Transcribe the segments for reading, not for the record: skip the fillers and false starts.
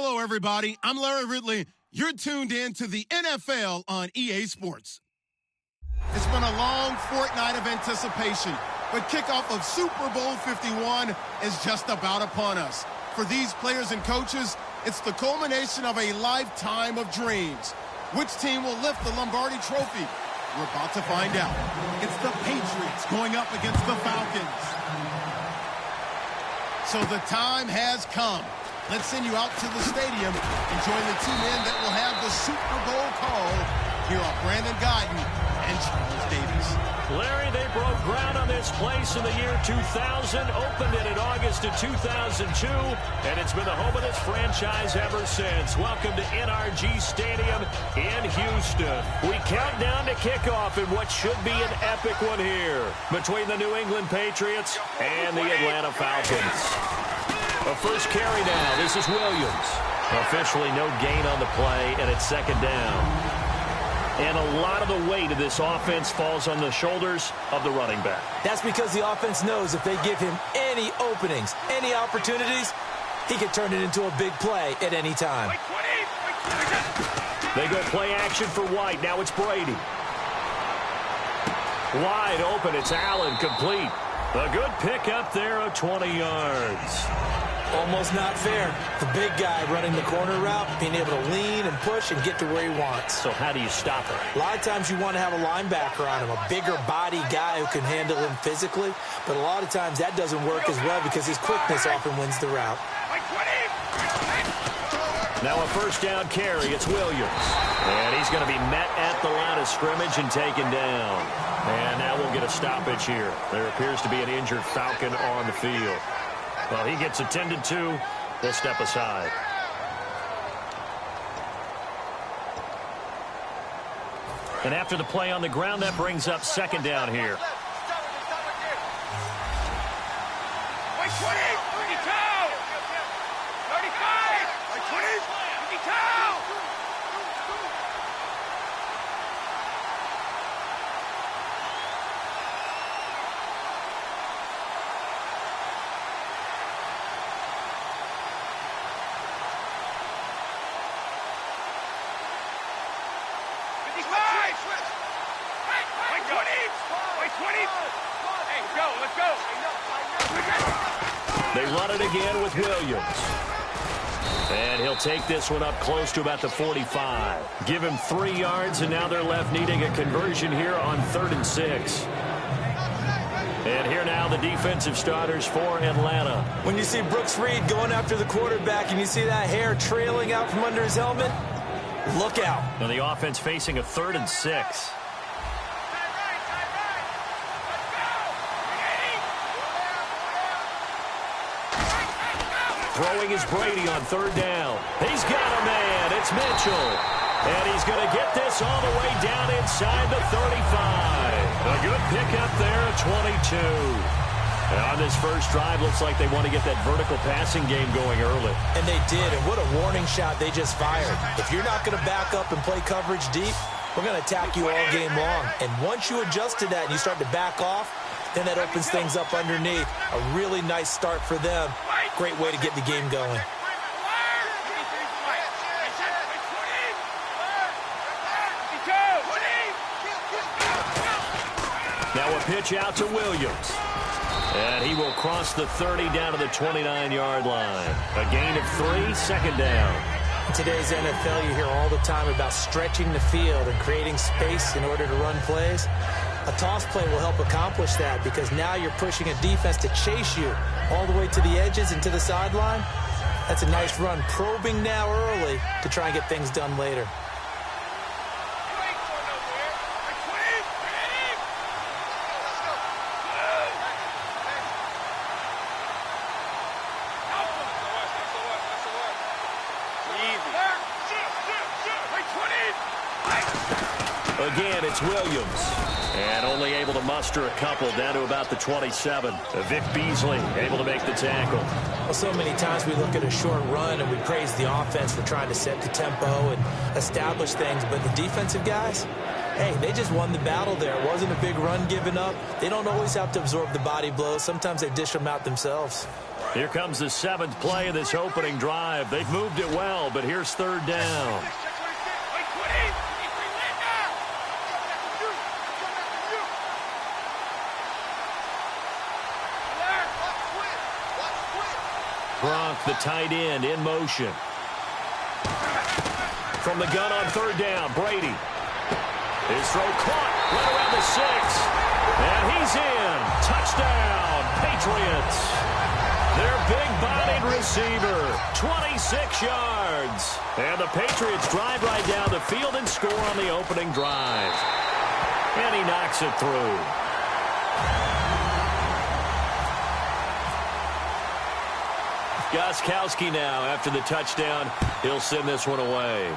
Hello, everybody. I'm Larry Ridley. You're tuned in to the NFL on EA Sports. It's been a long fortnight of anticipation, but kickoff of Super Bowl 51 is just about upon us. For these players and coaches, it's the culmination of a lifetime of dreams. Which team will lift the Lombardi Trophy? We're about to find out. It's the Patriots going up against the Falcons. So the time has come. Let's send you out to the stadium and join the two men that will have the Super Bowl call. Here are Brandon Guyton and Charles Davis. Larry, they broke ground on this place in the year 2000, opened it in August of 2002, and it's been the home of this franchise ever since. Welcome to NRG Stadium in Houston. We count down to kickoff in what should be an epic one here between the New England Patriots and the Atlanta Falcons. A first carry now. This is Williams. Officially no gain on the play, and it's second down. And a lot of the weight of this offense falls on the shoulders of the running back. That's because the offense knows if they give him any openings, any opportunities, he can turn it into a big play at any time. They go play action for White. Now it's Brady. Wide open. It's Allen, complete. A good pickup there of 20 yards. Almost not fair. The big guy running the corner route, being able to lean and push and get to where he wants. So how do you stop it? A lot of times you want to have a linebacker on him, a bigger body guy who can handle him physically. But a lot of times that doesn't work as well because his quickness often wins the route. Now a first down carry. It's Williams. And he's going to be met at the line of scrimmage and taken down. And now we'll get a stoppage here. There appears to be an injured Falcon on the field. Well, he gets attended to. We'll step aside. And after the play on the ground, that brings up second down here. They run it again with Williams. And he'll take this one up close to about the 45. Give him 3 yards, and now they're left needing a conversion here on 3rd and 6. And here now the defensive starters for Atlanta. When you see Brooks Reed going after the quarterback and you see that hair trailing out from under his helmet, look out. Now the offense facing a 3rd and 6. Throwing is Brady on 3rd down. He's got a man. It's Mitchell. And he's going to get this all the way down inside the 35. A good pickup there at 22. And on this first drive, looks like they want to get that vertical passing game going early. And they did, and what a warning shot they just fired. If you're not going to back up and play coverage deep, we're going to attack you all game long. And once you adjust to that and you start to back off, then that opens things up underneath. A really nice start for them. Great way to get the game going. Now a pitch out to Williams. And he will cross the 30 down to the 29-yard line. A gain of 3, second down. In today's NFL, you hear all the time about stretching the field and creating space in order to run plays. A toss play will help accomplish that because now you're pushing a defense to chase you all the way to the edges and to the sideline. That's a nice run, probing now early to try and get things done later. Again, it's Williams. And only able to muster a couple down to about the 27. Vic Beasley able to make the tackle. Well, so many times we look at a short run and we praise the offense for trying to set the tempo and establish things. But the defensive guys, hey, they just won the battle there. It wasn't a big run given up. They don't always have to absorb the body blows. Sometimes they dish them out themselves. Here comes the 7th play of this opening drive. They've moved it well, but here's 3rd down. Gronk, the tight end, in motion. From the gun on 3rd down, Brady. His throw caught right around the 6. And he's in. Touchdown, Patriots. Their big-bodied receiver, 26 yards. And the Patriots drive right down the field and score on the opening drive. And he knocks it through. Gostkowski now after the touchdown. He'll send this one away.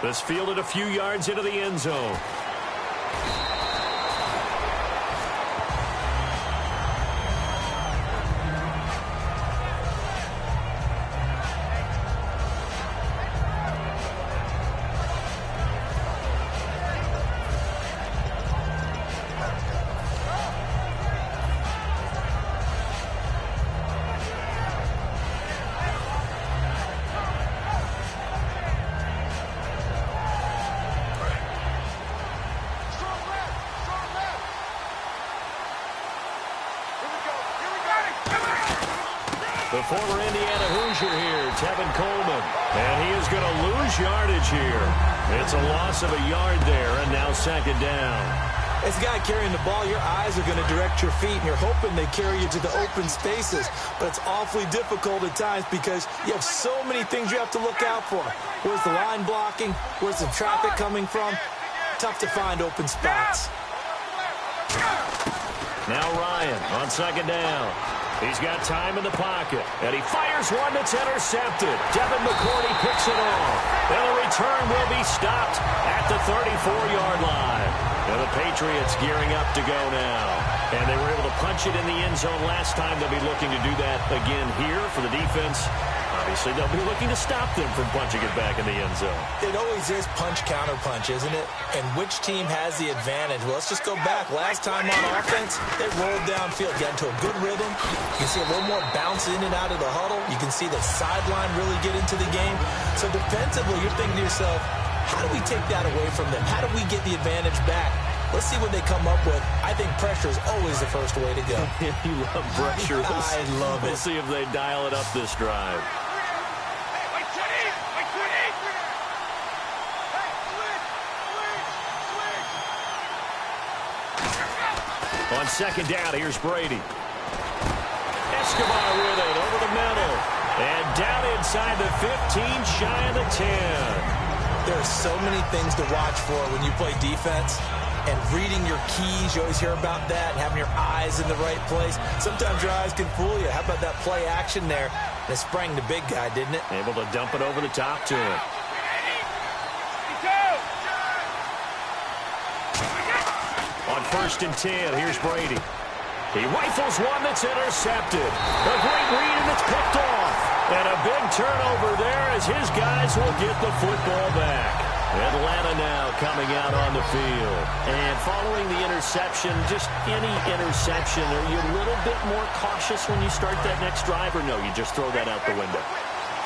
This fielded a few yards into the end zone. The former Indiana Hoosier here, Tevin Coleman. And he is going to lose yardage here. It's a loss of a yard there, and now 2nd down. As a guy carrying the ball, your eyes are going to direct your feet, and you're hoping they carry you to the open spaces. But it's awfully difficult at times because you have so many things you have to look out for. Where's the line blocking? Where's the traffic coming from? Tough to find open spots. Now Ryan on 2nd down. He's got time in the pocket, and he fires one that's intercepted. Devin McCourty picks it off, and the return will be stopped at the 34-yard line. And the Patriots gearing up to go now. And they were able to punch it in the end zone last time. They'll be looking to do that again here for the defense. Obviously, they'll be looking to stop them from punching it back in the end zone. It always is punch-counter-punch, isn't it? And which team has the advantage? Well, let's just go back. Last time on offense, they rolled downfield, got into a good rhythm. You can see a little more bounce in and out of the huddle. You can see the sideline really get into the game. So defensively, you're thinking to yourself, how do we take that away from them? How do we get the advantage back? Let's see what they come up with. I think pressure is always the first way to go. You love pressure. I love it. We'll see if they dial it up this drive. On 2nd down, here's Brady. Escobar with it over the middle. And down inside the 15, shy of the 10. There are so many things to watch for when you play defense. And reading your keys, you always hear about that. Having your eyes in the right place. Sometimes your eyes can fool you. How about that play action there? And it sprang the big guy, didn't it? Able to dump it over the top to him. On 1st and 10, here's Brady. He rifles one that's intercepted. A great read, and it's picked off. And a big turnover there as his guys will get the football back. Atlanta now coming out on the field. And following the interception, just any interception, are you a little bit more cautious when you start that next drive, or no, you just throw that out the window?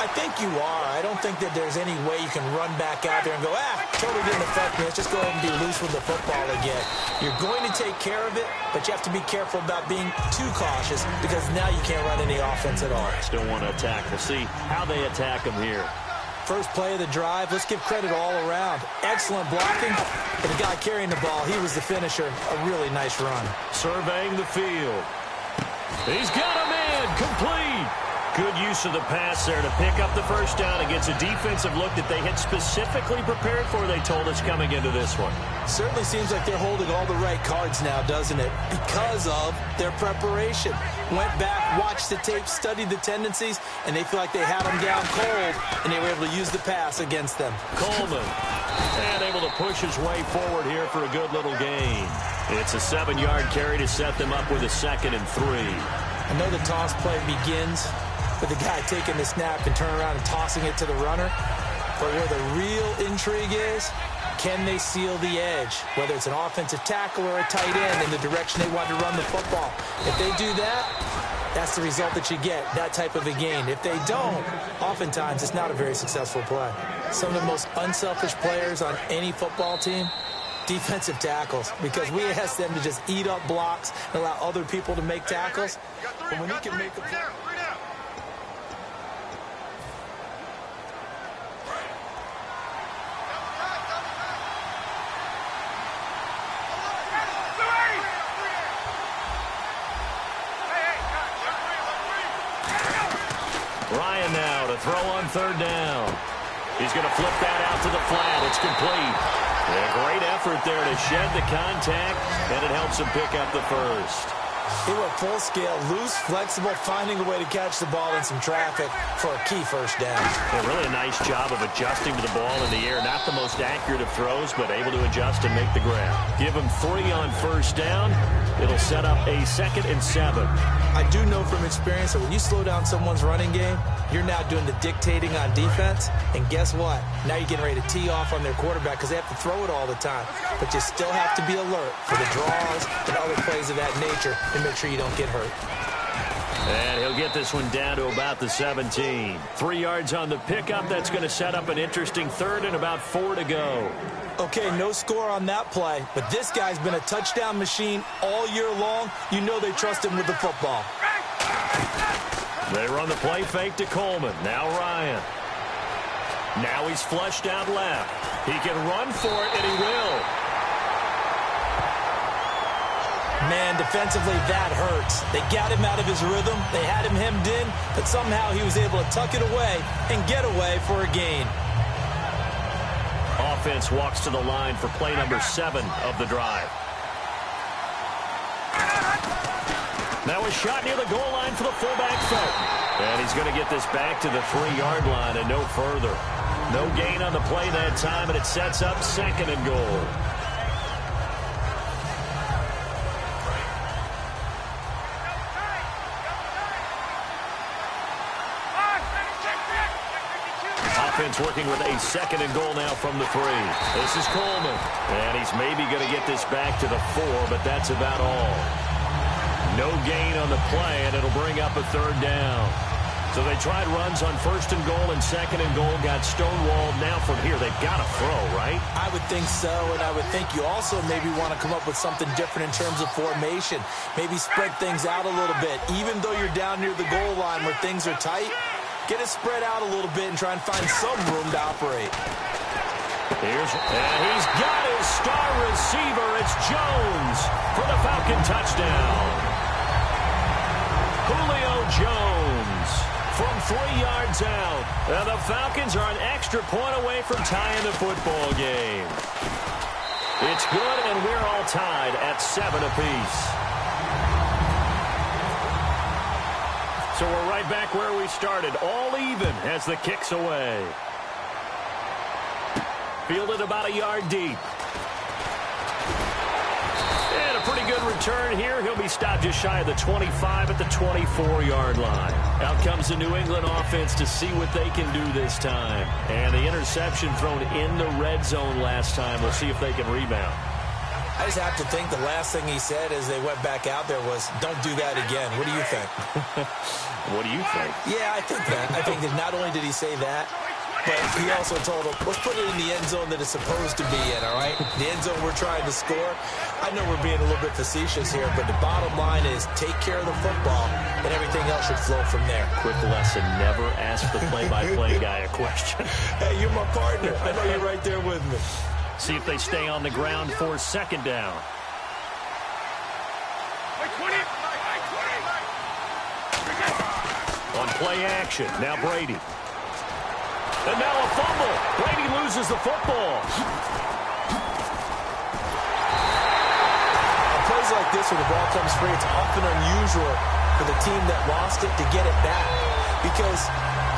I think you are. I don't think that there's any way you can run back out there and go, totally didn't affect me. Let's just go ahead and be loose with the football again. You're going to take care of it, but you have to be careful about being too cautious because now you can't run any offense at all. Still want to attack. We'll see how they attack them here. First play of the drive, let's give credit all around. Excellent blocking, but the guy carrying the ball, he was the finisher. A really nice run. Surveying the field. He's got a man, complete. Good use of the pass there to pick up the first down against a defensive look that they had specifically prepared for, they told us, coming into this one. Certainly seems like they're holding all the right cards now, doesn't it? Because of their preparation. Went back, watched the tape, studied the tendencies, and they feel like they had them down cold, and they were able to use the pass against them. Coleman, and able to push his way forward here for a good little gain. It's a 7-yard carry to set them up with a 2nd and 3. I know the toss play begins with the guy taking the snap and turning around and tossing it to the runner. But where the real intrigue is, Can they seal the edge, whether it's an offensive tackle or a tight end in the direction they want to run the football? If they do that, that's the result that you get, that type of a gain. If they don't, oftentimes it's not a very successful play. Some of the most unselfish players on any football team, defensive tackles, because we ask them to just eat up blocks and allow other people to make tackles. But when you can make a play... Ryan now to throw on third down. He's going to flip that out to the flat. It's complete. A great effort there to shed the contact, and it helps him pick up the first. He went full scale, loose, flexible, finding a way to catch the ball in some traffic for a key first down. Yeah, really a nice job of adjusting to the ball in the air. Not the most accurate of throws, but able to adjust and make the grab. Give him 3 on first down. It'll set up a 2nd and 7. I do know from experience that when you slow down someone's running game, you're now doing the dictating on defense. And guess what? Now you're getting ready to tee off on their quarterback because they have to throw it all the time. But you still have to be alert for the draws and other plays of that nature and make sure you don't get hurt. And he'll get this one down to about the 17. 3 yards on the pickup. That's going to set up an interesting 3rd and about 4 to go. Okay, no score on that play, but this guy's been a touchdown machine all year long. You know they trust him with the football. They run the play fake to Coleman. Now Ryan. Now he's flushed out left. He can run for it, and he will. Man, defensively, that hurts. They got him out of his rhythm. They had him hemmed in, but somehow he was able to tuck it away and get away for a gain. Offense walks to the line for play number 7 of the drive. Now a shot near the goal line for the fullback Felton. And he's going to get this back to the 3-yard line and no further. No gain on the play that time, and it sets up 2nd and goal. Offense working with a 2nd and goal now from the 3. This is Coleman. And he's maybe going to get this back to the 4, but that's about all. No gain on the play, and it'll bring up a 3rd down. So they tried runs on 1st and goal and 2nd and goal, got stonewalled. Now from here, they've got to throw, right? I would think so, and I would think you also maybe want to come up with something different in terms of formation. Maybe spread things out a little bit. Even though you're down near the goal line where things are tight, get it spread out a little bit and try and find some room to operate. And he's got his star receiver. It's Jones for the Falcon touchdown. Julio Jones from 3 yards out. And the Falcons are an extra point away from tying the football game. It's good, and we're all tied at 7 apiece. So we're right back where we started, all even as the kick's away. Fielded about a yard deep. And a pretty good return here. He'll be stopped just shy of the 25 at the 24-yard line. Out comes the New England offense to see what they can do this time. And the interception thrown in the red zone last time. We'll see if they can rebound. I just have to think the last thing he said as they went back out there was, don't do that again. What do you think? What do you think? Yeah, I think that. I think that not only did he say that, but he also told him, let's put it in the end zone that it's supposed to be in, all right? The end zone we're trying to score. I know we're being a little bit facetious here, but the bottom line is take care of the football, and everything else should flow from there. Quick lesson, never ask the play-by-play guy a question. Hey, you're my partner. I know you're right there with me. See if they stay on the ground for 2nd down. On play action, now Brady. And now a fumble. Brady loses the football. On plays like this where the ball comes free, it's often unusual for the team that lost it to get it back. Because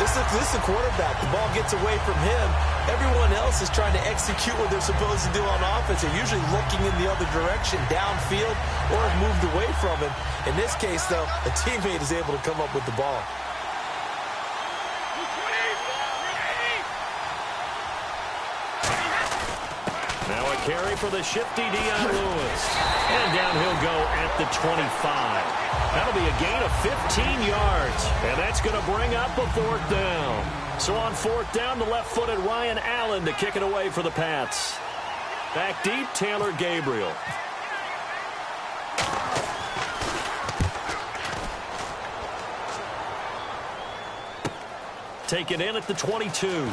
this is the quarterback. The ball gets away from him. Everyone else is trying to execute what they're supposed to do on offense. They're usually looking in the other direction, downfield, or have moved away from him. In this case, though, a teammate is able to come up with the ball. Now a carry for the shifty Dion Lewis. And down he'll go at the 25. That'll be a gain of 15 yards. And that's going to bring up a fourth down. So on fourth down, the left-footed Ryan Allen to kick it away for the Pats. Back deep, Taylor Gabriel. Taken in at the 22.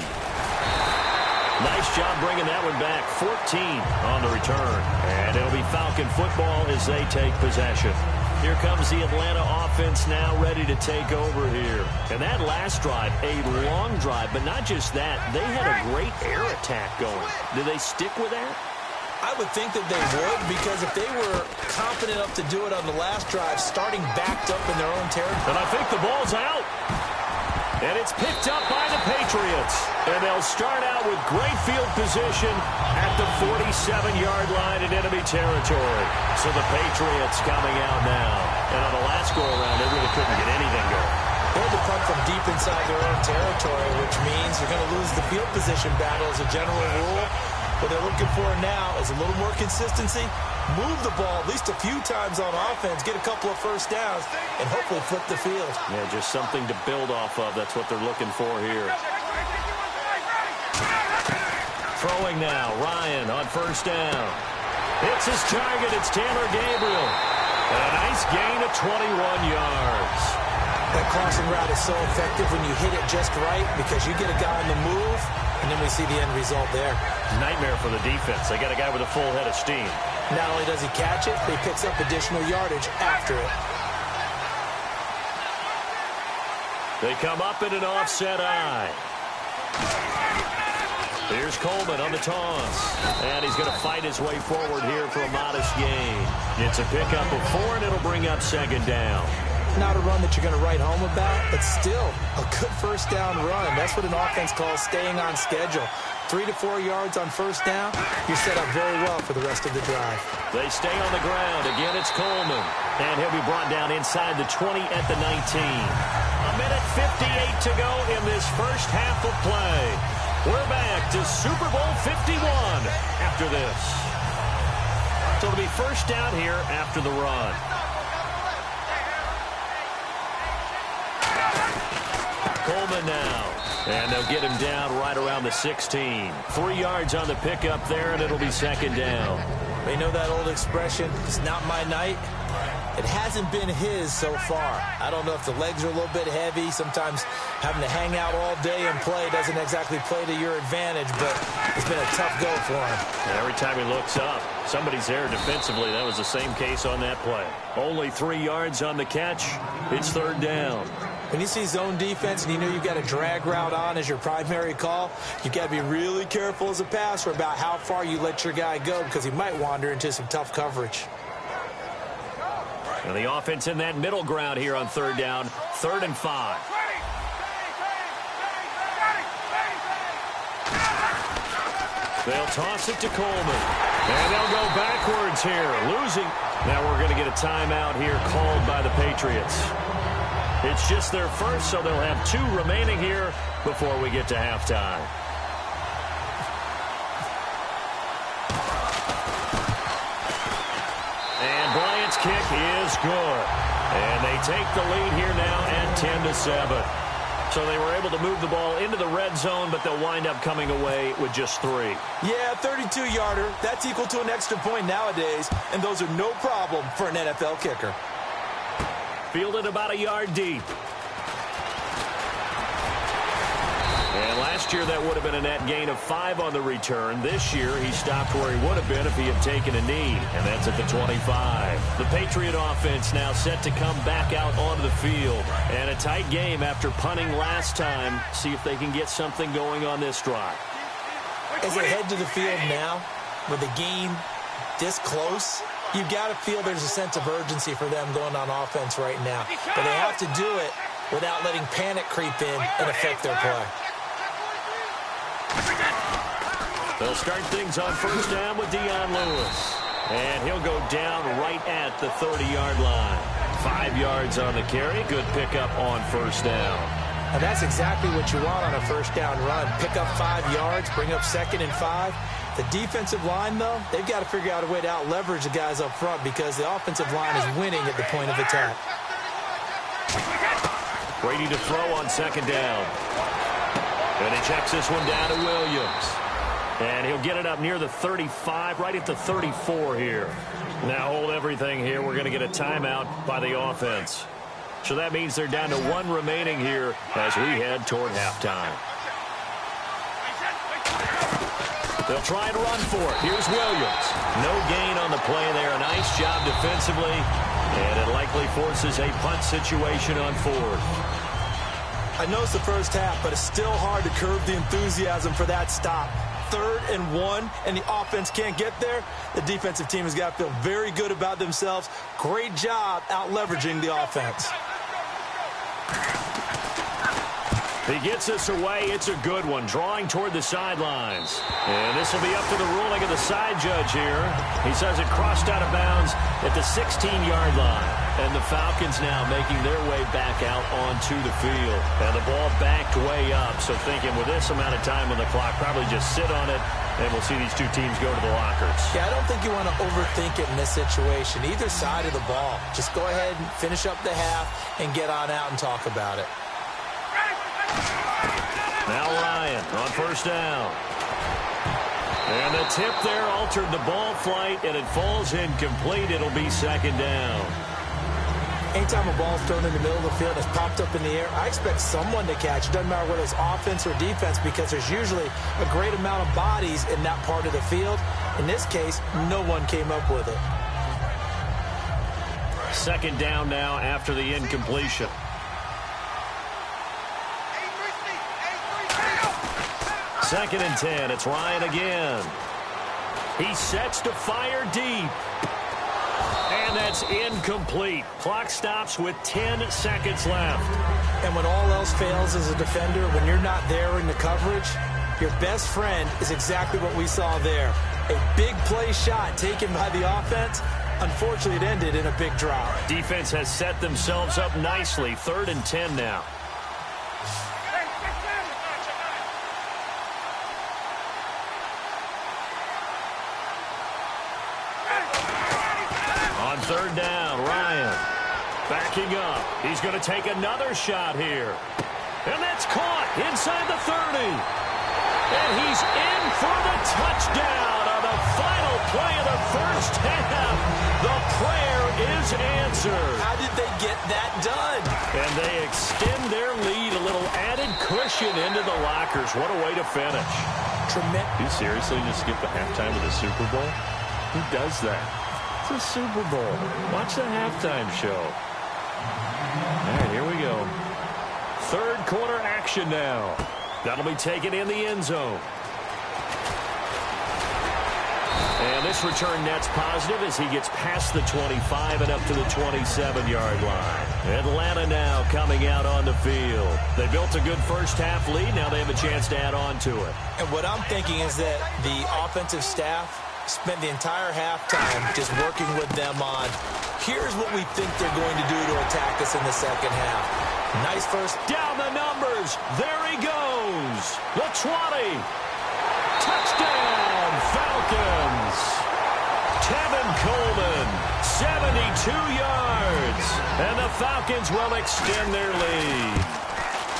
Nice job bringing that one back. 14 on the return. And it'll be Falcon football as they take possession. Here comes the Atlanta offense now ready to take over here. And that last drive, a long drive, but not just that. They had a great air attack going. Do they stick with that? I would think that they would, because if they were confident enough to do it on the last drive, starting backed up in their own territory. And I think the ball's out. And it's picked up by the Patriots. And they'll start out with great field position at the 47-yard line in enemy territory. So the Patriots coming out now. And on the last go-around, they really couldn't get anything going. They had to punt from deep inside their own territory, which means you're going to lose the field position battle as a general rule. What they're looking for now is a little more consistency, move the ball at least a few times on offense, get a couple of first downs, and hopefully flip the field. Yeah, just something to build off of. That's what they're looking for here. Throwing now, Ryan on first down. It's his target. It's Taylor Gabriel. And a nice gain of 21 yards. That crossing route is so effective when you hit it just right, because you get a guy on the move, and then we see the end result there. Nightmare for the defense. They got a guy with a full head of steam. Not only does he catch it, but he picks up additional yardage after it. They come up in an offset eye. Here's Coleman on the toss. And he's going to fight his way forward here for a modest gain. It's a pickup of 4, and it'll bring up second down. Not a run that you're going to write home about, but still a good first down run. That's what an offense calls staying on schedule. 3 to 4 yards on first down, you're set up very well for the rest of the drive. They stay on the ground. Again, it's Coleman. And he'll be brought down inside the 20 at the 19. A minute 58 to go in this first half of play. We're back to Super Bowl 51 after this. So it'll be first down here after the run. Coleman now. And they'll get him down right around the 16. 3 yards on the pickup there, and it'll be second down. They know that old expression, it's not my night. It hasn't been his so far. I don't know if the legs are a little bit heavy. Sometimes having to hang out all day and play doesn't exactly play to your advantage, but it's been a tough go for him. And every time he looks up, somebody's there defensively. That was the same case on that play. Only 3 yards on the catch. It's third down. When you see zone defense and you know you've got a drag route on as your primary call, you've got to be really careful as a passer about how far you let your guy go, because he might wander into some tough coverage. And the offense in that middle ground here on third down, 3rd and 5. They'll toss it to Coleman. And they'll go backwards here, losing. Now we're going to get a timeout here called by the Patriots. It's just their first, so they'll have 2 remaining here before we get to halftime. And Bryant's kick is good. And they take the lead here now at 10-7. So they were able to move the ball into the red zone, but they'll wind up coming away with just 3. Yeah, 32-yarder. That's equal to an extra point nowadays, and those are no problem for an NFL kicker. Fielded about a yard deep. And last year that would have been a net gain of 5 on the return. This year he stopped where he would have been if he had taken a knee, and that's at the 25. The Patriot offense now set to come back out onto the field. And a tight game after punting last time. See if they can get something going on this drive. As they head to the field now, with the game this close, you've got to feel there's a sense of urgency for them going on offense right now. But they have to do it without letting panic creep in and affect their play. They'll start things on first down with Dion Lewis. And he'll go down right at the 30-yard line. 5 yards on the carry. Good pickup on first down. And that's exactly what you want on a first down run. Pick up 5 yards, bring up 2nd and 5. The defensive line, though, they've got to figure out a way to out-leverage the guys up front because the offensive line is winning at the point of attack. Brady to throw on second down. And he checks this one down to Williams. And he'll get it up near the 35, right at the 34 here. Now hold everything here. We're going to get a timeout by the offense. So that means they're down to one remaining here as we head toward halftime. They'll try and run for it. Here's Williams. No gain on the play there. A nice job defensively. And it likely forces a punt situation on fourth. I know it's the first half, but it's still hard to curb the enthusiasm for that stop. 3rd and 1, and the offense can't get there. The defensive team has got to feel very good about themselves. Great job out-leveraging the offense. He gets this away. It's a good one. Drawing toward the sidelines. And this will be up to the ruling of the side judge here. He says it crossed out of bounds at the 16-yard line. And the Falcons now making their way back out onto the field. And the ball backed way up. So thinking with this amount of time on the clock, probably just sit on it. And we'll see these two teams go to the lockers. Yeah, I don't think you want to overthink it in this situation. Either side of the ball. Just go ahead and finish up the half and get on out and talk about it. Now Ryan on first down. And the tip there altered the ball flight, and it falls incomplete. It'll be second down. Anytime a ball's thrown in the middle of the field, it's popped up in the air, I expect someone to catch. It doesn't matter whether it's offense or defense because there's usually a great amount of bodies in that part of the field. In this case, no one came up with it. Second down now after the incompletion. Second and 10. It's Ryan again. He sets to fire deep. And that's incomplete. Clock stops with 10 seconds left. And when all else fails as a defender, when you're not there in the coverage, your best friend is exactly what we saw there. A big play shot taken by the offense. Unfortunately, it ended in a big drop. Defense has set themselves up nicely. 3rd and 10 now. On 3rd down, Ryan backing up. He's going to take another shot here. And that's caught inside the 30. And he's in for the touchdown on the final play of the first half. The prayer is answered. How did they get that done? And they extend their lead, a little added cushion into the lockers. What a way to finish. Tremendous. You seriously just skip the halftime of the Super Bowl? Who does that? It's a Super Bowl. Watch the halftime show. All right, here we go. 3rd quarter action now. That'll be taken in the end zone. And this return net's positive as he gets past the 25 and up to the 27-yard line. Atlanta now coming out on the field. They built a good first half lead. Now they have a chance to add on to it. And what I'm thinking is that the offensive staff spent the entire halftime just working with them on, here's what we think they're going to do to attack us in the second half. Nice first. Down the numbers. There he goes. The 20. Touchdown, Falcons. Tevin Coleman, 72 yards. And the Falcons will extend their lead.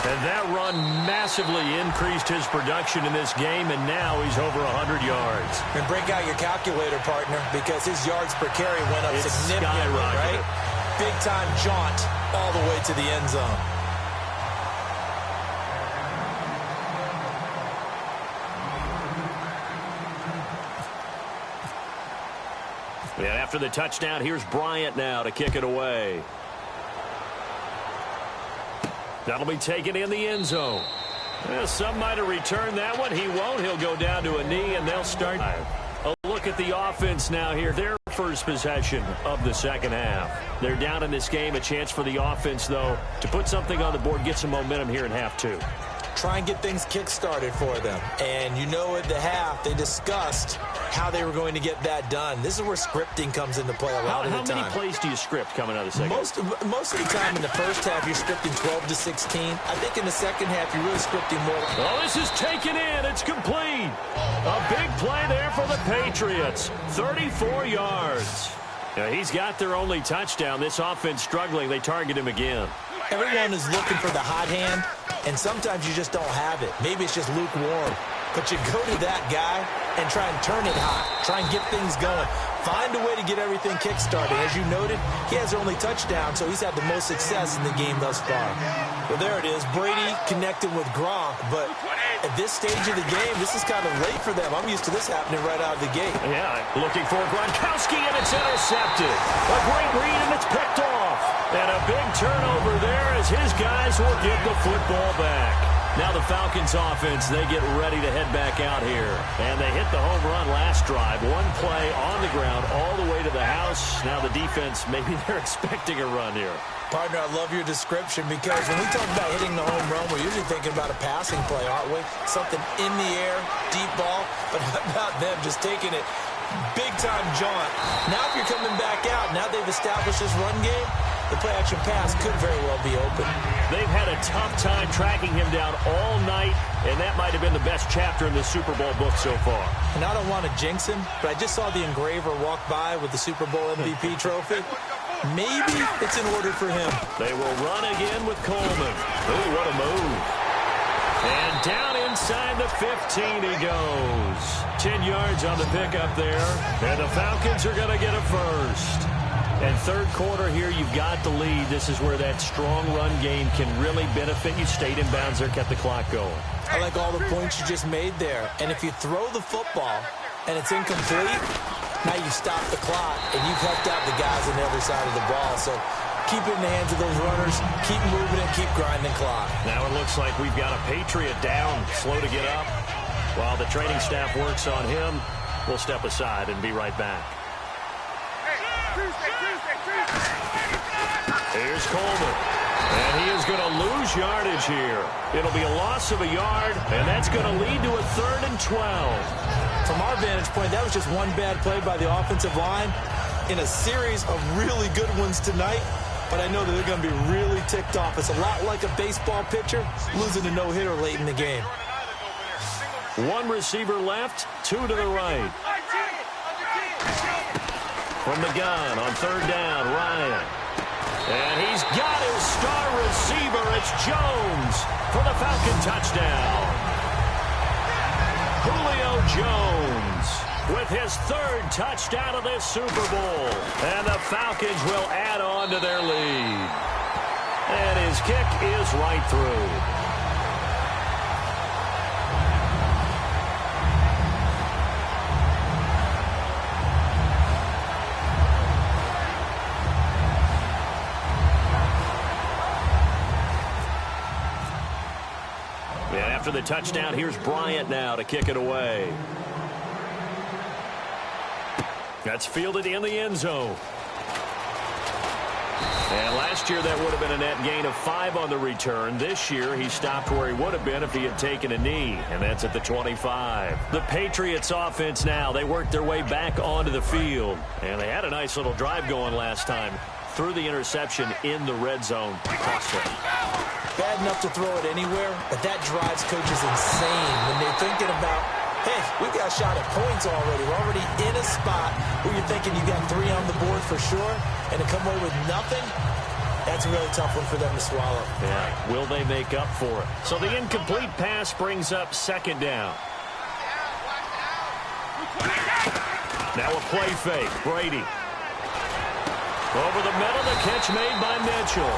And that run massively increased his production in this game, and now he's over 100 yards. And break out your calculator, partner, because his yards per carry went up significantly, right? Big-time jaunt all the way to the end zone. And after the touchdown, here's Bryant now to kick it away. That'll be taken in the end zone. Well, some might have returned that one. He won't. He'll go down to a knee, and they'll start. A look at the offense now here. Their first possession of the second half. They're down in this game. A chance for the offense, though, to put something on the board, get some momentum here in half two. try and get things kick-started for them. And you know at the half, they discussed how they were going to get that done. This is where scripting comes into play a lot of the time. How many plays do you script coming out of the second? Most of the time in the first half, you're scripting 12 to 16. I think in the second half, you're really scripting more. Well, this is taken in. It's complete. A big play there for the Patriots. 34 yards. Now, he's got their only touchdown. This offense struggling. They target him again. Everyone is looking for the hot hand, and sometimes you just don't have it. Maybe it's just lukewarm. But you go to that guy and try and turn it hot. Try and get things going. Find a way to get everything kick-started. As you noted, he has their only touchdown, so he's had the most success in the game thus far. Well, there it is. Brady connecting with Gronk, but at this stage of the game, this is kind of late for them. I'm used to this happening right out of the gate. Yeah, looking for Gronkowski, and it's intercepted. A great read, and it's picked off. And a big turnover there as his guys will get the football back. Now the Falcons offense, they get ready to head back out here. And they hit the home run last drive. One play on the ground all the way to the house. Now the defense, maybe they're expecting a run here. Partner, I love your description because when we talk about hitting the home run, we're usually thinking about a passing play, aren't we? Something in the air, deep ball. But how about them just taking it big-time jaunt? Now if you're coming back out, now they've established this run game, the play-action pass could very well be open. They've had a tough time tracking him down all night, and that might have been the best chapter in the Super Bowl book so far. And I don't want to jinx him, but I just saw the engraver walk by with the Super Bowl MVP trophy. Maybe it's in order for him. They will run again with Coleman. Ooh, what a move. And down inside the 15 he goes. 10 yards on the pickup there. And the Falcons are going to get a first. And third quarter here, you've got the lead. This is where that strong run game can really benefit you. Stayed in bounds there, kept the clock going. I like all the points you just made there. And if you throw the football and it's incomplete, now you stop the clock and you've helped out the guys on the other side of the ball. So keep it in the hands of those runners. Keep moving it. Keep grinding clock. Now it looks like we've got a Patriot down, slow to get up. While the training staff works on him, we'll step aside and be right back. Here's Coleman. And he is going to lose yardage here. It'll be a loss of a yard, and that's going to lead to a 3rd and 12. From our vantage point, that was just one bad play by the offensive line in a series of really good ones tonight. But I know that they're going to be really ticked off. It's a lot like a baseball pitcher losing a no-hitter late in the game. One receiver left, two to the right. From the gun on 3rd down, Ryan. And he's got his star receiver. It's Jones for the Falcon touchdown. Julio Jones with his 3rd touchdown of this Super Bowl. And the Falcons will add on to their lead. And his kick is right through. After the touchdown, here's Bryant now to kick it away. That's fielded in the end zone. And last year that would have been a net gain of 5 on the return. This year he stopped where he would have been if he had taken a knee, and that's at the 25. The Patriots offense now, they worked their way back onto the field. And they had a nice little drive going last time. Threw the interception in the red zone. Costly. Bad enough to throw it anywhere, but that drives coaches insane when they're thinking about, hey, we've got a shot at points already. We're already in a spot where you're thinking you got 3 on the board for sure, and to come away with nothing, that's a really tough one for them to swallow. Yeah, will they make up for it? So the incomplete pass brings up 2nd down. Now a play fake, Brady. Over the middle, the catch made by Mitchell.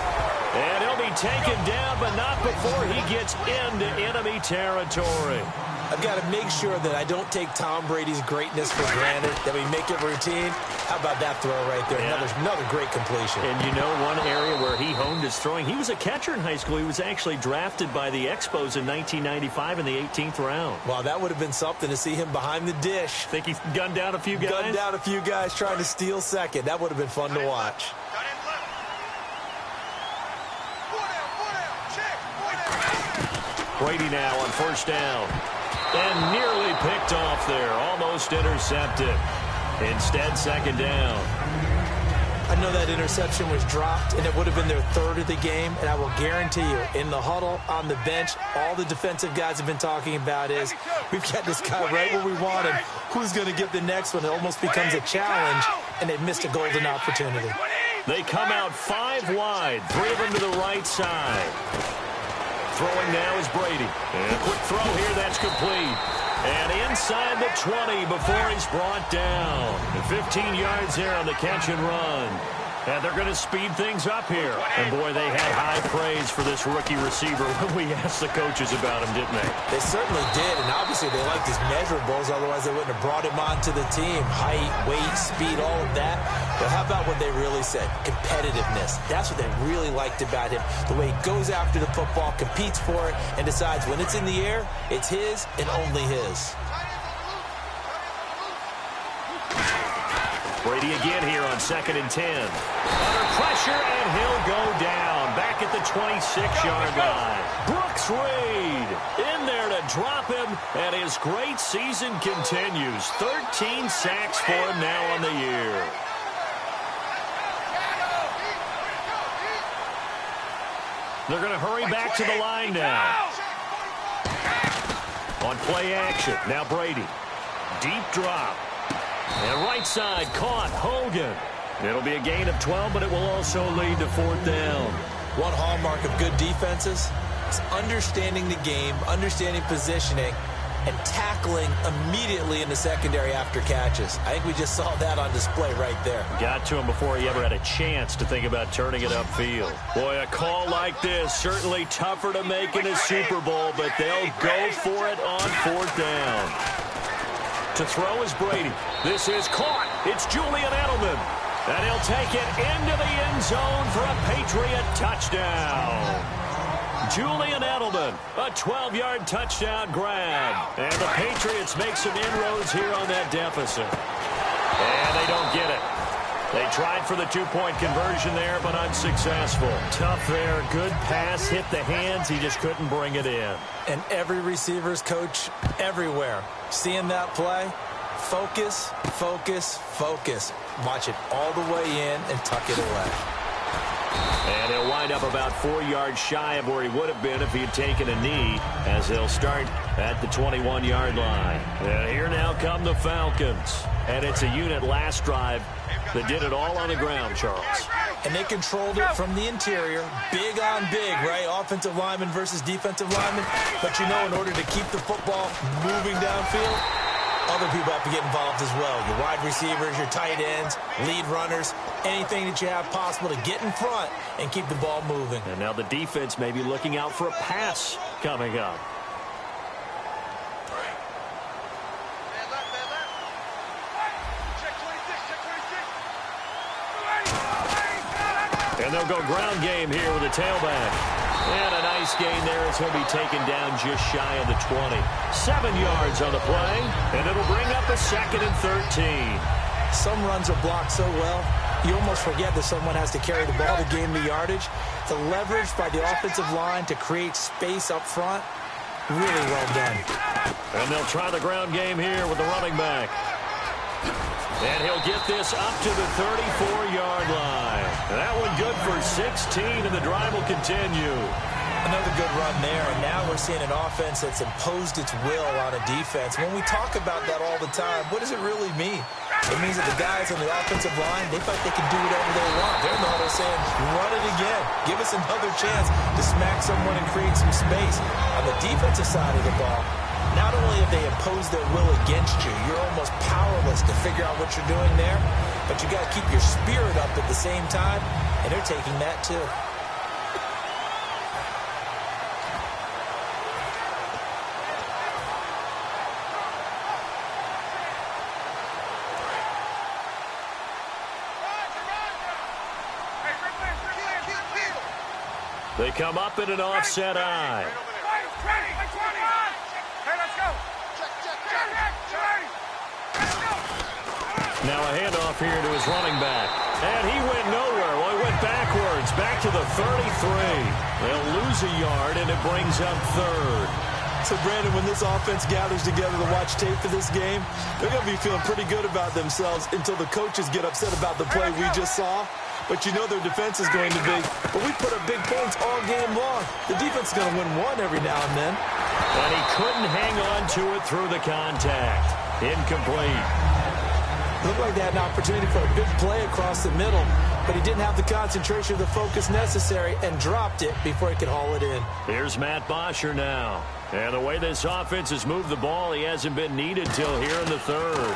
And he'll be taken down, but not before he gets into enemy territory. I've got to make sure that I don't take Tom Brady's greatness for granted, that we make it routine. How about that throw right there? Yeah. Another great completion. And you know one area where he honed his throwing, he was a catcher in high school. He was actually drafted by the Expos in 1995 in the 18th round. Wow, that would have been something to see him behind the dish. Think he gunned down a few guys? Gunned down a few guys trying to steal second. That would have been fun to watch. Brady now on first down. And nearly picked off there. Almost intercepted. Instead, second down. I know that interception was dropped, and it would have been their third of the game, and I will guarantee you, in the huddle, on the bench, all the defensive guys have been talking about is, we've got this guy right where we want him. Who's going to get the next one? It almost becomes a challenge, and they missed a golden opportunity. They come out 5 wide, 3 of them to the right side. Throwing now is Brady. And a quick throw here, that's complete. And inside the 20 before he's brought down. 15 yards there on the catch and run. And they're going to speed things up here. And, boy, they had high praise for this rookie receiver when we asked the coaches about him, didn't they? They certainly did, and obviously they liked his measurables. Otherwise, they wouldn't have brought him onto the team. Height, weight, speed, all of that. But how about what they really said? Competitiveness. That's what they really liked about him. The way he goes after the football, competes for it, and decides when it's in the air, it's his and only his. Brady again here on 2nd and 10. Under pressure, and he'll go down. Back at the 26-yard line. Brooks Reed in there to drop him, and his great season continues. 13 sacks for him now on the year. They're going to hurry back to the line now. On play action, now Brady. Deep drop. And right side caught, Hogan. It'll be a gain of 12, but it will also lead to 4th down. One hallmark of good defenses is understanding the game, understanding positioning, and tackling immediately in the secondary after catches. I think we just saw that on display right there. Got to him before he ever had a chance to think about turning it upfield. Boy, a call like this, certainly tougher to make in a Super Bowl, but they'll go for it on 4th down. To throw is Brady. This is caught. It's Julian Edelman. And he'll take it into the end zone for a Patriot touchdown. Julian Edelman, a 12-yard touchdown grab. And the Patriots make some inroads here on that deficit. And they don't get it. They tried for the 2-point conversion there, but unsuccessful. Tough there. Good pass. Hit the hands. He just couldn't bring it in. And every receiver's coach everywhere, seeing that play, focus, focus, focus. Watch it all the way in and tuck it away. And he'll wind up about 4 yards shy of where he would have been if he had taken a knee, as they'll start at the 21-yard line. And here now come the Falcons. And it's a unit last drive that did it all on the ground, Charles. And they controlled it from the interior, big on big, right? Offensive lineman versus defensive lineman. But you know, in order to keep the football moving downfield, other people have to get involved as well. Your wide receivers, your tight ends, lead runners, anything that you have possible to get in front and keep the ball moving. And now the defense may be looking out for a pass coming up. And they'll go ground game here with a tailback. And a nice gain there as he'll be taken down just shy of the 20. 7 yards on the play, and it'll bring up a 2nd and 13. Some runs are blocked so well, you almost forget that someone has to carry the ball to gain the yardage. The leverage by the offensive line to create space up front, really well done. And they'll try the ground game here with the running back. And he'll get this up to the 34-yard line. That one good for 16, and the drive will continue. Another good run there, and now we're seeing an offense that's imposed its will on a defense. When we talk about that all the time, what does it really mean? It means that the guys on the offensive line, they feel like they can do whatever they want. They're in the huddle saying, run it again. Give us another chance to smack someone and create some space. On the defensive side of the ball, not only have they imposed their will against you, you're almost powerless to figure out what you're doing there, but you got to keep your spirit up at the same time, and they're taking that too. They come up in an offset eye. Now a handoff here to his running back. And he went nowhere. Well, he went backwards, back to the 33. They'll lose a yard, and it brings up third. So, Brandon, when this offense gathers together to watch tape for this game, they're going to be feeling pretty good about themselves until the coaches get upset about the play we just saw. But you know their defense is going to be. But we put up big points all game long. The defense is going to win one every now and then. And he couldn't hang on to it through the contact. Incomplete. Looked like they had an opportunity for a big play across the middle, but he didn't have the concentration or the focus necessary and dropped it before he could haul it in. Here's Matt Bosher now. And the way this offense has moved the ball, he hasn't been needed till here in the third.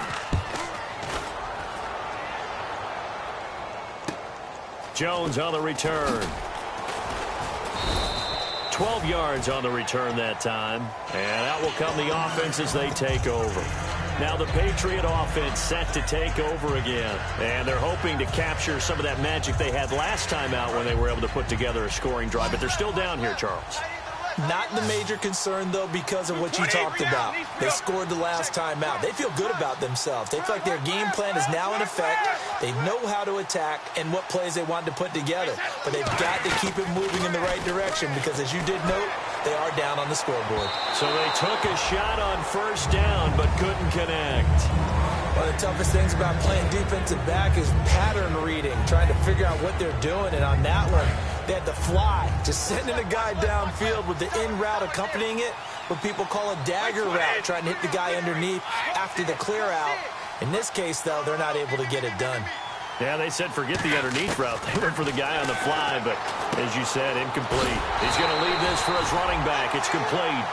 Jones on the return. 12 yards on the return that time. And out will come the offense as they take over. Now the Patriot offense set to take over again. And they're hoping to capture some of that magic they had last time out when they were able to put together a scoring drive. But they're still down here, Charles. Not the major concern, though, because of what you talked about. They scored the last time out. They feel good about themselves. They feel like their game plan is now in effect. They know how to attack and what plays they want to put together. But they've got to keep it moving in the right direction because, as you did note, they are down on the scoreboard. So they took a shot on first down but couldn't connect. One of the toughest things about playing defensive back is pattern reading, trying to figure out what they're doing. And on that one, they had to fly, just sending a guy downfield with the in route accompanying it, what people call a dagger route, trying to hit the guy underneath after the clear out. In this case, though, they're not able to get it done. Yeah, they said forget the underneath route. They went for the guy on the fly, but as you said, incomplete. He's going to leave this for his running back. It's complete.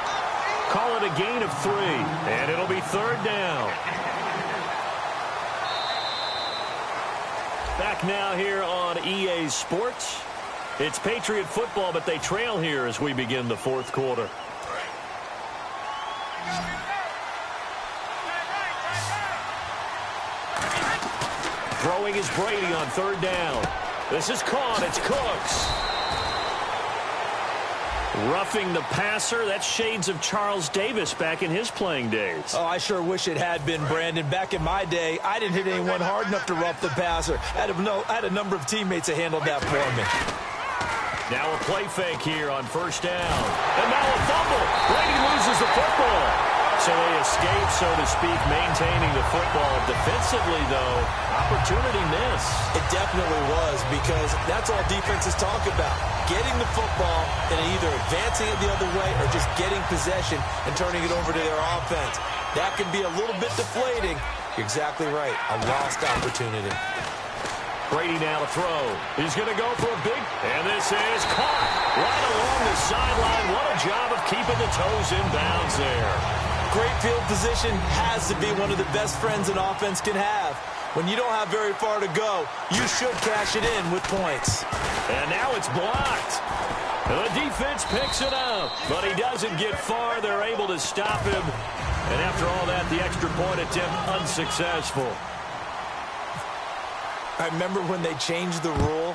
Call it a gain of 3, and it'll be third down. Back now here on EA Sports. It's Patriot football, but they trail here as we begin the fourth quarter. Throwing is Brady on third down. This is caught. It's Cooks. Roughing the passer. That's shades of Charles Davis back in his playing days. Oh, I sure wish it had been, Brandon. Back in my day, I didn't hit anyone hard enough to rough the passer. I had a number of teammates that handled that for me. Now a play fake here on first down. And now a fumble. Brady loses the football. So they escape, so to speak, maintaining the football. Defensively, though, opportunity miss. It definitely was, because that's all defenses talk about. Getting the football and either advancing it the other way or just getting possession and turning it over to their offense. That can be a little bit deflating. You're exactly right. A lost opportunity. Brady now to throw. He's going to go for a big, and this is caught right along the sideline. What a job of keeping the toes in bounds there. Great field position has to be one of the best friends an offense can have. When you don't have very far to go, you should cash it in with points. And now it's blocked. The defense picks it up, but he doesn't get far. They're able to stop him. And after all that, the extra point attempt unsuccessful. I remember when they changed the rule,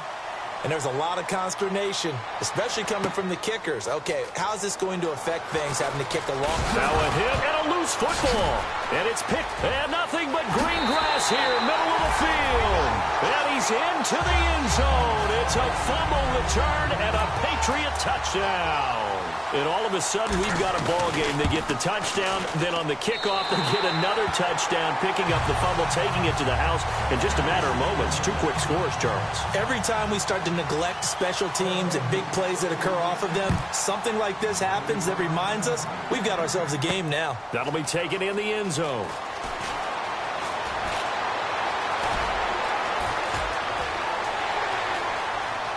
and there was a lot of consternation, especially coming from the kickers. Okay, how's this going to affect things, having to kick a long... Now a hit and a loose football. And it's picked. And nothing but green grass here, middle of the field. And he's into the end zone. It's a fumble return and a Patriot touchdown. And all of a sudden, we've got a ball game. They get the touchdown. Then on the kickoff, they get another touchdown, picking up the fumble, taking it to the house in just a matter of moments. 2 quick scores, Charles. Every time we start to neglect special teams and big plays that occur off of them, something like this happens that reminds us we've got ourselves a game now. That'll be taken in the end zone.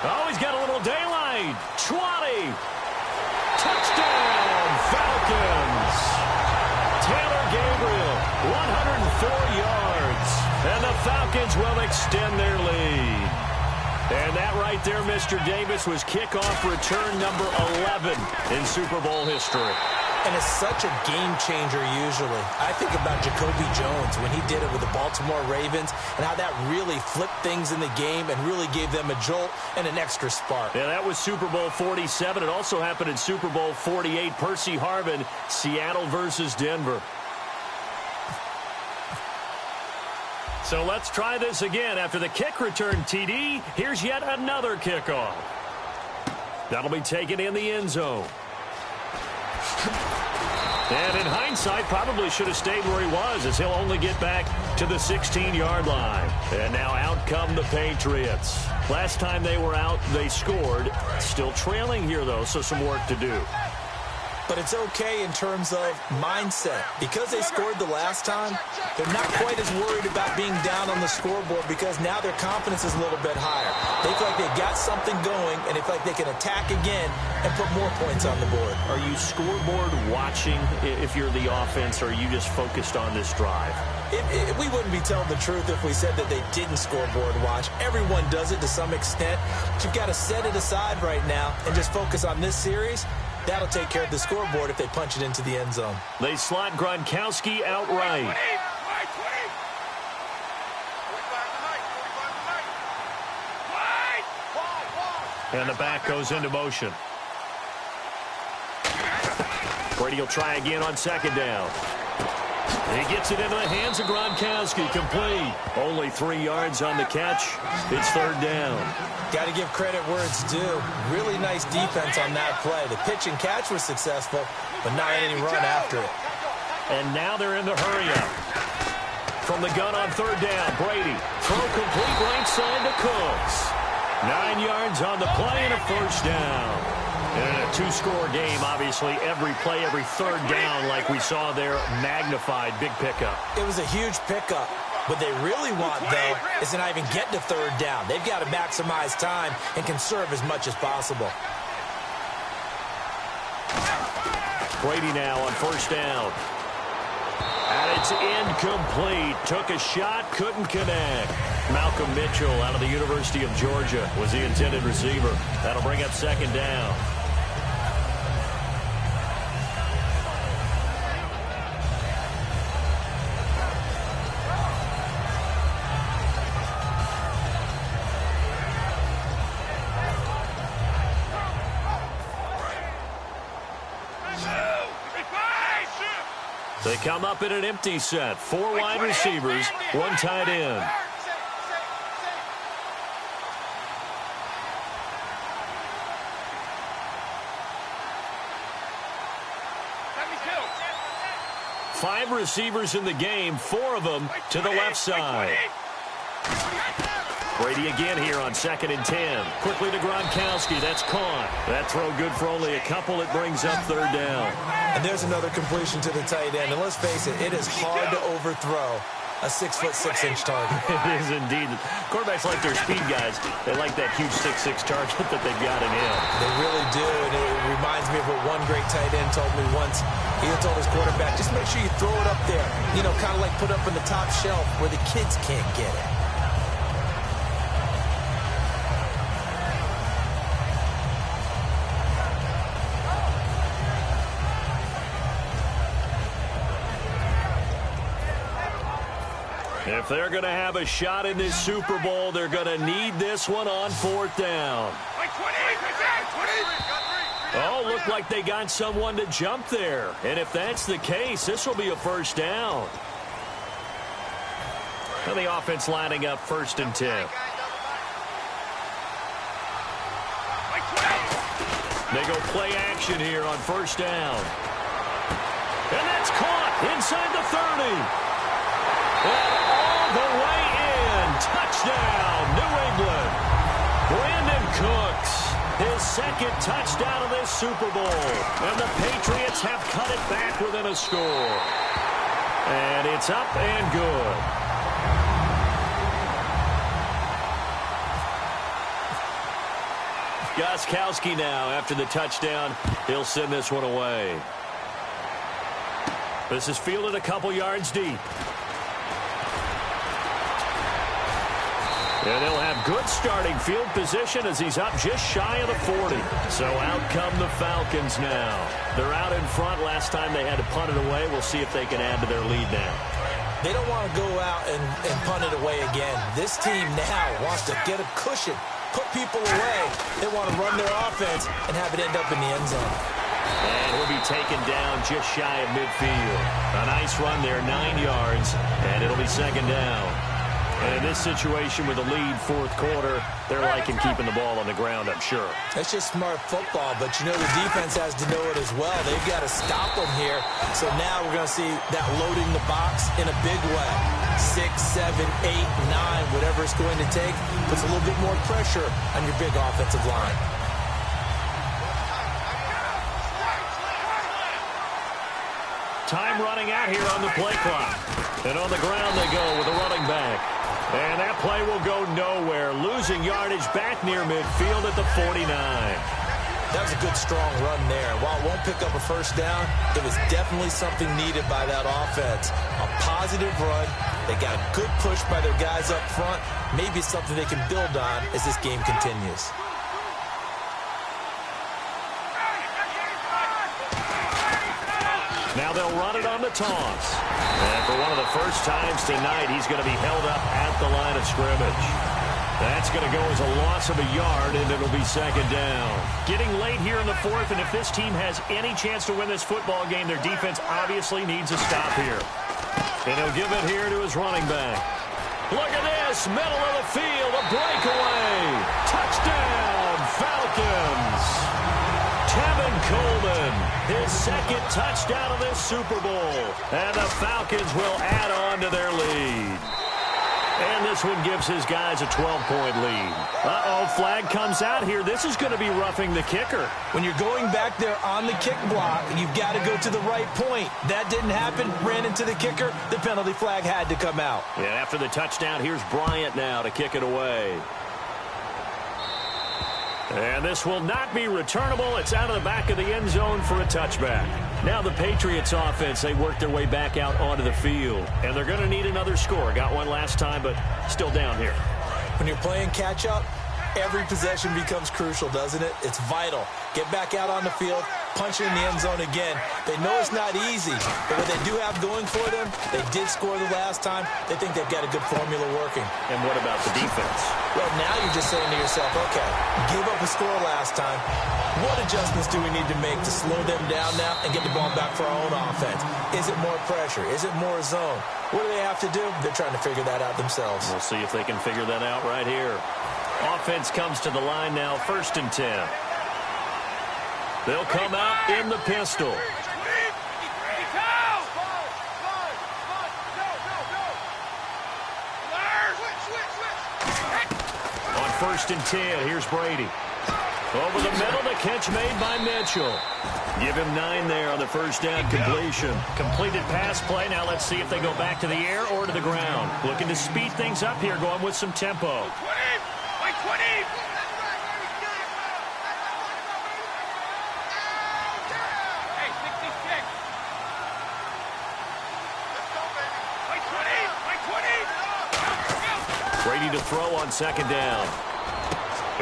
Oh, he's got a little daylight. 20. Touchdown, Falcons. Taylor Gabriel, 104 yards. And the Falcons will extend their lead. And that right there, Mr. Davis, was kickoff return number 11 in Super Bowl history. And it's such a game changer usually. I think about Jacoby Jones when he did it with the Baltimore Ravens and how that really flipped things in the game and really gave them a jolt and an extra spark. Yeah, that was Super Bowl 47. It also happened in Super Bowl 48. Percy Harvin, Seattle versus Denver. So let's try this again. After the kick return TD, here's yet another kickoff. That'll be taken in the end zone. And in hindsight, probably should have stayed where he was, as he'll only get back to the 16-yard line. And now out come the Patriots. Last time they were out, they scored. Still trailing here, though, so some work to do. But it's okay in terms of mindset. Because they scored the last time, they're not quite as worried about being down on the scoreboard because now their confidence is a little bit higher. They feel like they got something going, and they feel like they can attack again and put more points on the board. Are you scoreboard watching if you're the offense, or are you just focused on this drive? We wouldn't be telling the truth if we said that they didn't scoreboard watch. Everyone does it to some extent. But you've got to set it aside right now and just focus on this series. That'll take care of the scoreboard if they punch it into the end zone. They slot Gronkowski outright. And the back goes into motion. Brady will try again on second down. He gets it into the hands of Gronkowski. Complete. Only 3 yards on the catch. It's third down. Got to give credit where it's due. Really nice defense on that play. The pitch and catch was successful, but not any run after it. And now they're in the hurry-up. From the gun on third down, Brady. Throw complete right side to Cooks. 9 yards on the play and a first down. And in a 2-score game, obviously, every play, every third down, like we saw there, magnified, big pickup. It was a huge pickup. What they really want, though, is to not even get to third down. They've got to maximize time and conserve as much as possible. Brady now on first down. And it's incomplete. Took a shot, couldn't connect. Malcolm Mitchell out of the University of Georgia was the intended receiver. That'll bring up second down. They come up in an empty set. 4 wide receivers, 1 tight end. Five receivers in the game, 4 of them to the left side. Brady again here on 2nd and 10. Quickly to Gronkowski. That's caught. That throw good for only a couple. It brings up third down. And there's another completion to the tight end. And let's face it, it is hard to overthrow a 6'6" target. It is indeed. Quarterbacks like their speed guys. They like that huge 6'6" target that they've got in him. They really do. And it reminds me of what one great tight end told me once. He told his quarterback, just make sure you throw it up there. You know, kind of like put up in the top shelf where the kids can't get it. If they're going to have a shot in this Super Bowl, they're going to need this one on 4th down. Oh, looked like they got someone to jump there. And if that's the case, this will be a first down. And the offense lining up 1st and 10. They go play action here on 1st down. And that's caught inside the 30. And all the way in. Touchdown, New England. Brandon Cooks, his 2nd touchdown of this Super Bowl. And the Patriots have cut it back within a score. And it's up and good. Gronkowski now after the touchdown. He'll send this one away. This is fielded a couple yards deep. And they'll have good starting field position as he's up just shy of the 40. So out come the Falcons now. They're out in front. Last time they had to punt it away. We'll see if they can add to their lead now. They don't want to go out and punt it away again. This team now wants to get a cushion, put people away. They want to run their offense and have it end up in the end zone. And he'll be taken down just shy of midfield. A nice run there, 9 yards, and it'll be 2nd down. And in this situation with a lead fourth quarter, they're liking keeping the ball on the ground, I'm sure. That's just smart football, but you know the defense has to know it as well. They've got to stop them here. So now we're going to see that loading the box in a big way. 6, 7, 8, 9, whatever it's going to take, puts a little bit more pressure on your big offensive line. Time running out here on the play clock. And on the ground they go with a running back. And that play will go nowhere. Losing yardage back near midfield at the 49. That was a good, strong run there. While it won't pick up a first down, it was definitely something needed by that offense. A positive run. They got a good push by their guys up front. Maybe something they can build on as this game continues. Now they'll run it on the toss. And for one of the first times tonight, he's going to be held up at the line of scrimmage. That's going to go as a loss of a yard, and it'll be second down. Getting late here in the fourth, and if this team has any chance to win this football game, their defense obviously needs a stop here. And he'll give it here to his running back. Look at this, middle of the field, a breakaway. Touchdown, Falcons. Tevin Coleman, his second touchdown of this Super Bowl. And the Falcons will add on to their lead. And this one gives his guys a 12-point lead. Uh-oh, flag comes out here. This is going to be roughing the kicker. When you're going back there on the kick block, you've got to go to the right point. That didn't happen. Ran into the kicker. The penalty flag had to come out. And after the touchdown, here's Bryant now to kick it away. And this will not be returnable. It's out of the back of the end zone for a touchback. Now the Patriots offense, they work their way back out onto the field. And they're going to need another score. Got one last time, but still down here. When you're playing catch-up, every possession becomes crucial, doesn't it? It's vital. Get back out on the field, punch it in the end zone again. They know it's not easy, but what they do have going for them, they did score the last time. They think they've got a good formula working. And what about the defense? Well, now you're just saying to yourself, okay, gave up a score last time. What adjustments do we need to make to slow them down now and get the ball back for our own offense? Is it more pressure? Is it more zone? What do they have to do? They're trying to figure that out themselves. We'll see if they can figure that out right here. Offense comes to the line now, 1st and 10. They'll come out in the pistol. On 1st and 10, here's Brady. Over the middle, the catch made by Mitchell. Give him 9 there on the first down completion. Completed pass play. Now let's see if they go back to the air or to the ground. Looking to speed things up here, going with some tempo. Brady to throw on 2nd down.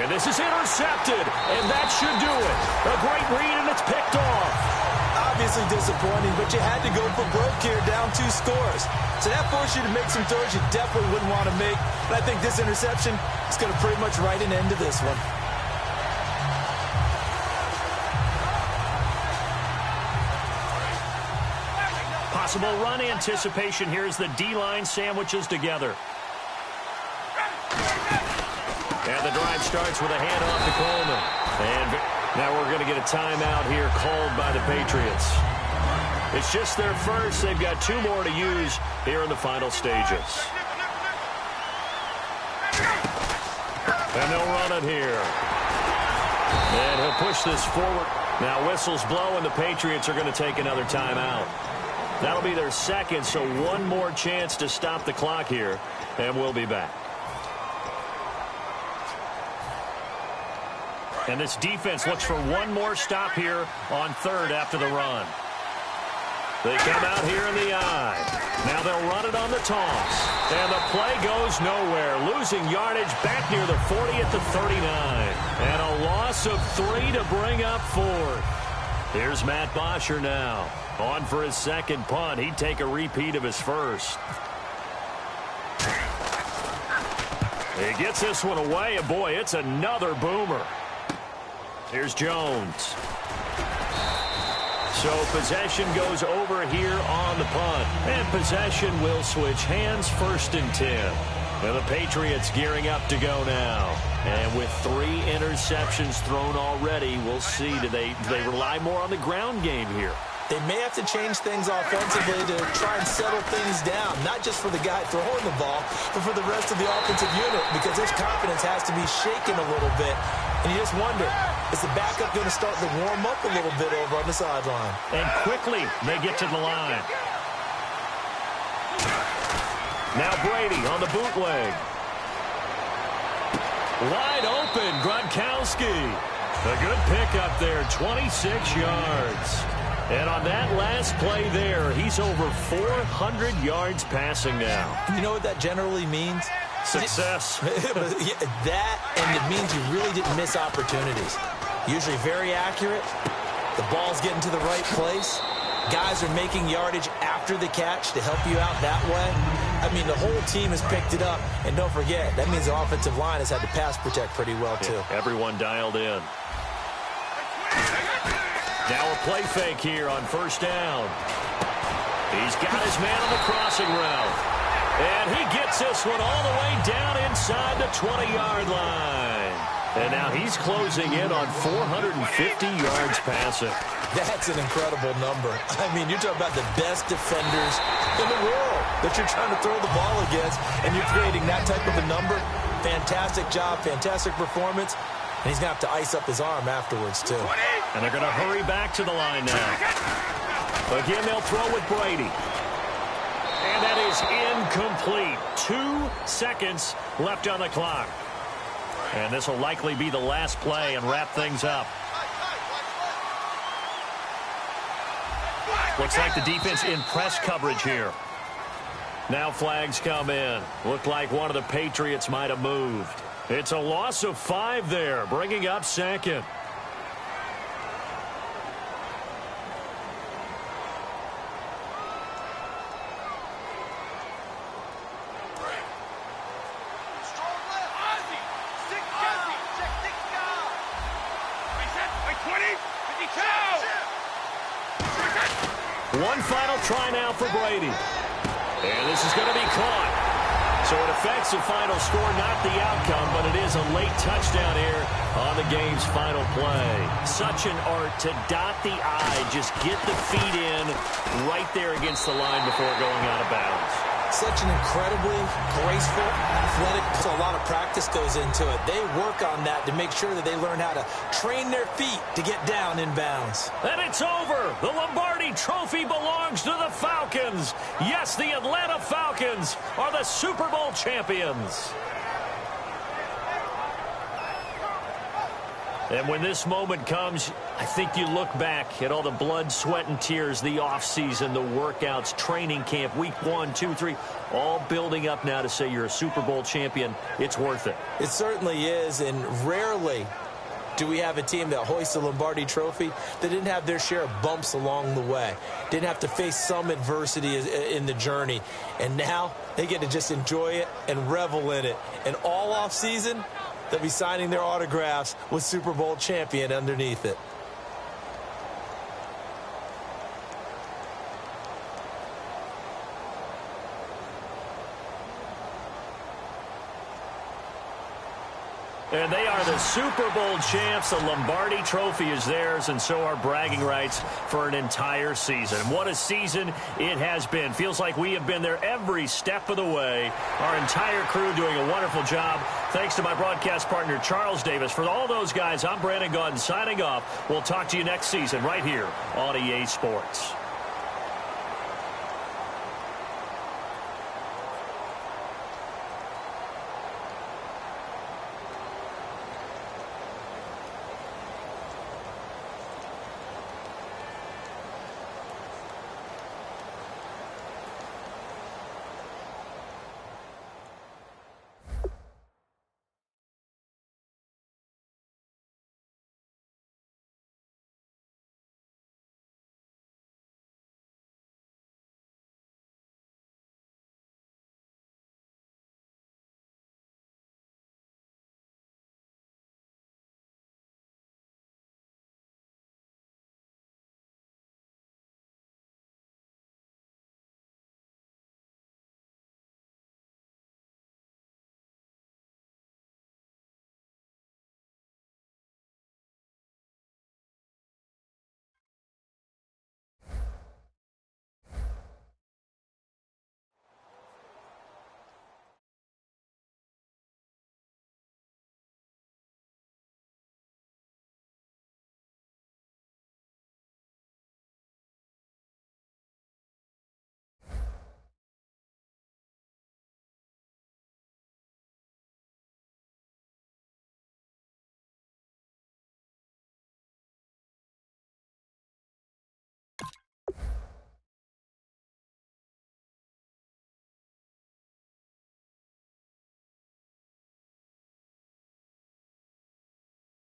And this is intercepted, and that should do it. A great read, and it's picked off. Obviously disappointing, but you had to go for broke here, down 2 scores. So that forced you to make some throws you definitely wouldn't want to make. But I think this interception is going to pretty much write an end to this one. Possible run anticipation here as the D-line sandwiches together. And the drive starts with a handoff to Coleman. And now we're going to get a timeout here called by the Patriots. It's just their first. They've got 2 more to use here in the final stages. And they'll run it here. And he'll push this forward. Now whistles blow, and the Patriots are going to take another timeout. That'll be their second, so one more chance to stop the clock here, and we'll be back. And this defense looks for one more stop here on 3rd after the run. They come out here in the eye. Now they'll run it on the toss. And the play goes nowhere. Losing yardage back near the 40 at the 39. And a loss of 3 to bring up 4th. Here's Matt Bosher now. On for his second punt. He'd take a repeat of his first. He gets this one away, and boy, it's another boomer. Here's Jones. So possession goes over here on the punt. And possession will switch hands, 1st and 10. And the Patriots gearing up to go now. And with 3 interceptions thrown already, we'll see. Do they rely more on the ground game here? They may have to change things offensively to try and settle things down, not just for the guy throwing the ball, but for the rest of the offensive unit, because his confidence has to be shaken a little bit. And you just wonder, is the backup going to start to warm up a little bit over on the sideline? And quickly they get to the line. Now Brady on the bootleg. Wide open, Gronkowski. A good pickup there, 26 yards. And on that last play there, he's over 400 yards passing now. You know what that generally means? Success. That, and it means you really didn't miss opportunities. Usually very accurate. The ball's getting to the right place. Guys are making yardage after the catch to help you out that way. I mean, the whole team has picked it up. And don't forget, that means the offensive line has had to pass protect pretty well, too. Yeah, everyone dialed in. Now a play fake here on first down. He's got his man on the crossing route. And he gets this one all the way down inside the 20-yard line. And now he's closing in on 450 yards passing. That's an incredible number. I mean, you're talking about the best defenders in the world that you're trying to throw the ball against, and you're creating that type of a number. Fantastic job, fantastic performance. And he's going to have to ice up his arm afterwards, too. And they're going to hurry back to the line now. Again, they'll throw with Brady. And that is incomplete. 2 seconds left on the clock. And this will likely be the last play and wrap things up. Looks like the defense in press coverage here. Now flags come in. Looked like one of the Patriots might have moved. It's a loss of 5 there, bringing up second. One final try now for Brady. And this is going to be caught. So it affects the final score, not the outcome, but it is a late touchdown here on the game's final play. Such an art to dot the I, just get the feet in right there against the line before going out of bounds. Such an incredibly graceful, athletic, so a lot of practice goes into it. They work on that to make sure that they learn how to train their feet to get down in bounds. And it's over. The Lombardi Trophy belongs to the Falcons. Yes, the Atlanta Falcons are the Super Bowl champions. And when this moment comes, I think you look back at all the blood, sweat, and tears, the offseason, the workouts, training camp, week 1, 2, 3, all building up now to say you're a Super Bowl champion. It's worth it. It certainly is, and rarely do we have a team that hoists the Lombardi Trophy that didn't have their share of bumps along the way, didn't have to face some adversity in the journey, and now they get to just enjoy it and revel in it. And all offseason, they'll be signing their autographs with Super Bowl champion underneath it. And they are the Super Bowl champs. The Lombardi Trophy is theirs, and so are bragging rights for an entire season. What a season it has been. Feels like we have been there every step of the way. Our entire crew doing a wonderful job. Thanks to my broadcast partner, Charles Davis. For all those guys, I'm Brandon Gaudin signing off. We'll talk to you next season right here on EA Sports.